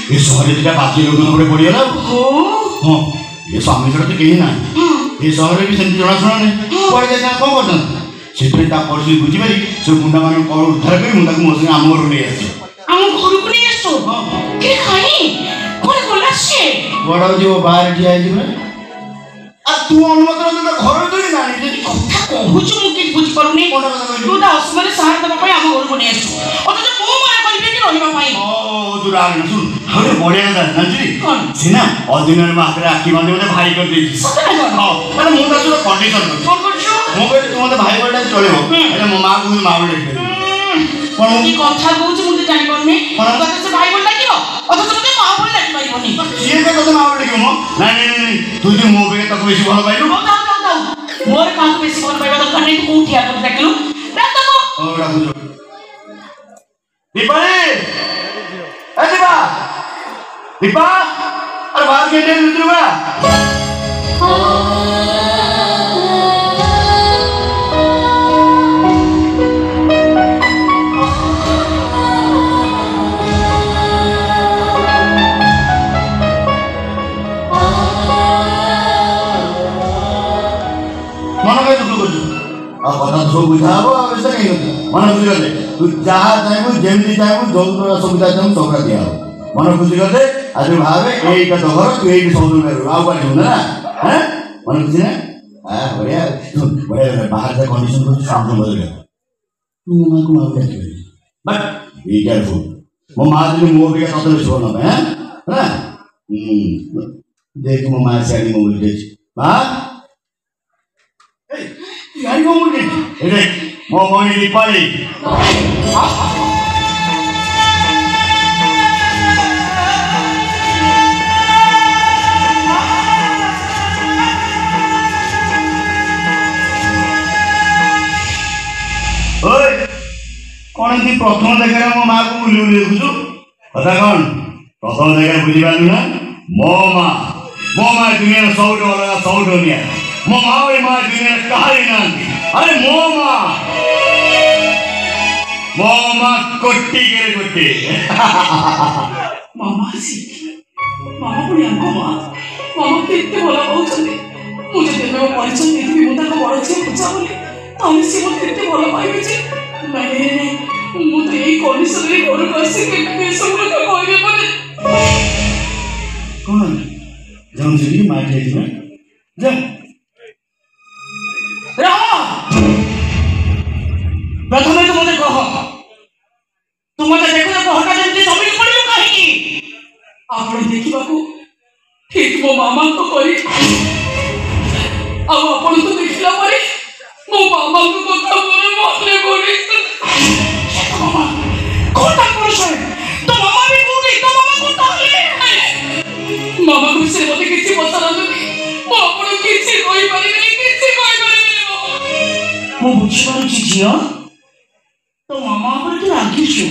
ये शहर दिटा बाकी लोग पड़गला हाँ ये स्वामी छड़ा तो कहीं ना ये शहर भी सेमती जनाशुना नहीं कौन जाए कौन कर परिस्थिति बुझीपारी से गुंडा मान कौन उद्धार कर मुझे मो संगे आम घर नहीं बड़ा जी वो बाहर ठिया तू अनुमत घर थोड़ी ना कहूँ मुझे बुझी पारुनी तू असमान सार देवाई आम घर को नहीं अथच मो माया करी रही राग ना सुन गोटे बढ़िया जानती सीना अधीन आखिर आखि बांधे मत भाई कर मैंने मुझे सहित कंडीशन मुझे तू मत भाई बड़ा चलो मो माँ को माँ बोले कौन कथा कहूँ मुझे जानी पारे से भाई बोल लगे अथच मत माँ बोल लगे पारनी सी कत माँ बोले मो नहीं तू जो मो पे तक बेसी भल पाइलु मोर क्या बेसी भल पाइबा दरकार नहीं तू कौन ठिया कर देखलु दीपाली दीपा दीपा अरे बाहर के भीतर मन कहीं दुख कर कथा सब बुझा हम मन खुशी करते तू जहाँ चाहबू जमी चाहबू जो सुविधा चाहूँ सबटा दिया मन खुशी करते आज भावे यहीटा तो घर तू यही सब आगे ना हाँ मन खुशी ना बढ़िया बढ़िया बाहर जा कंडीशन को सामने बदल तू माँ को माँ बट बी केयरफुल मो माँ जी मो भी कत बेस भल ना है देख मो माँ सियाड़ी मो बोल माँ सियाड़ी मो बोल मो मणि दीपाली कौन थी प्रथम देखा मो माँ को बुले बुले देखु कथा कौन प्रथम देखा बुझी पारू ना मो माँ दुनिया सब अलग सब दुनिया मो माँ भाई माँ दुनिया कहारी ना अरे मो माँ कोट्टी के कोट्टी मामा सी मामा पुणी आंको मामा केते भला पाउछन्ते मुझे देबे मो परिचय देबी मु ताको बड़ छे पूछा बोली तानी से मो केते भला पाइबे जे नहीं मु तो यही कंडीशन रे घर को आसी के सब लोग कहबे बोले कौन जाऊं जी मार दे ना जा रामा प्रथमे तो मुझे कह तू मते देखो तो हटा जेंती सभी पड़ियो काहे आपण देखिबा को ठीक मो मामा को करी अब आपण तो देखला परे मो मामा को कथा बोले मने बोली मामा कोटा पुरुष है तो मामा भी बोली तो मामा को ताले मामा को से मते किछि पता न मो आपण किछि कोई परिबेनी किछि कोई परिबेनी मो बुझिबार छिजिया तो मामा पर तू रागिछु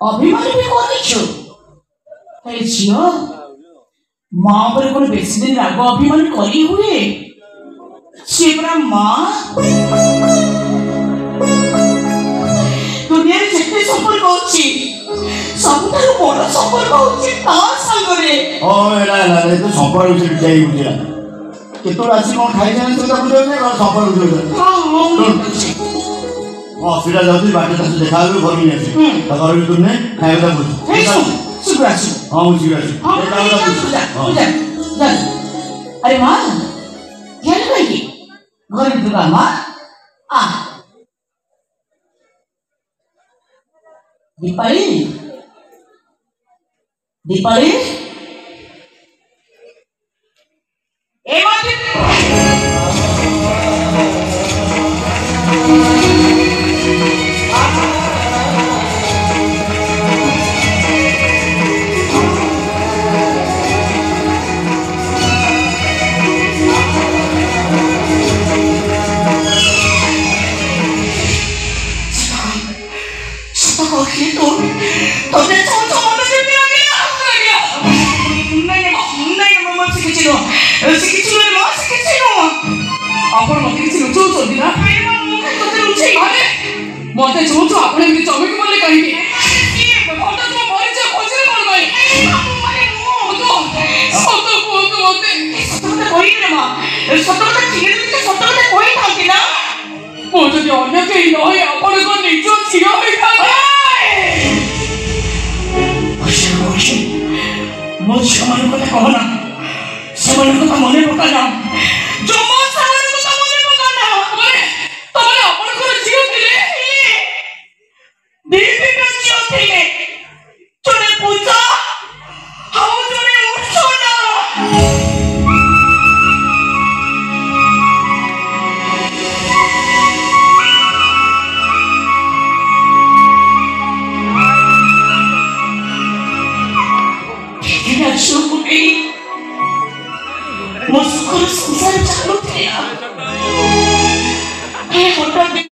अभिमान भी करिछु हे जियो मां पर कोन बेसी दिन राग अभिमान करी हुए से पूरा मां दुनिया रे जेते संपर्क होछि सबठारु बड़ संपर्क होछि ता संगरे ओ एला तो संपर्क से जाई बुझिला केतो राशि कोन खाइ जाने तो बुझो ने संपर्क बुझो हां हॉस्पिटल जाती बाटे तक देखा लो घर में ऐसे अगर भी तुमने खाएगा कुछ सुग्रासी हां वो सुग्रासी हां जा अरे मां क्या लगी घर में दुकान मां आ दीपाली दीपाली ए मां तो ने तो मन से आ गया ନା ସତ କଥା ଚିରି ଦିଦି ସତ କଥା କହିଥାନ୍ତି ନା ମୁଁ ଯଦି ଅନ୍ୟ କେହି ନହେ ଆପଣଙ୍କ ନିଜ ଝିଅ ହୋଇଥାନ୍ତି ମୋ ଝିଅମାନଙ୍କ କଥା କହନା ସେମାନଙ୍କ କଥା ମନେ ପକାନା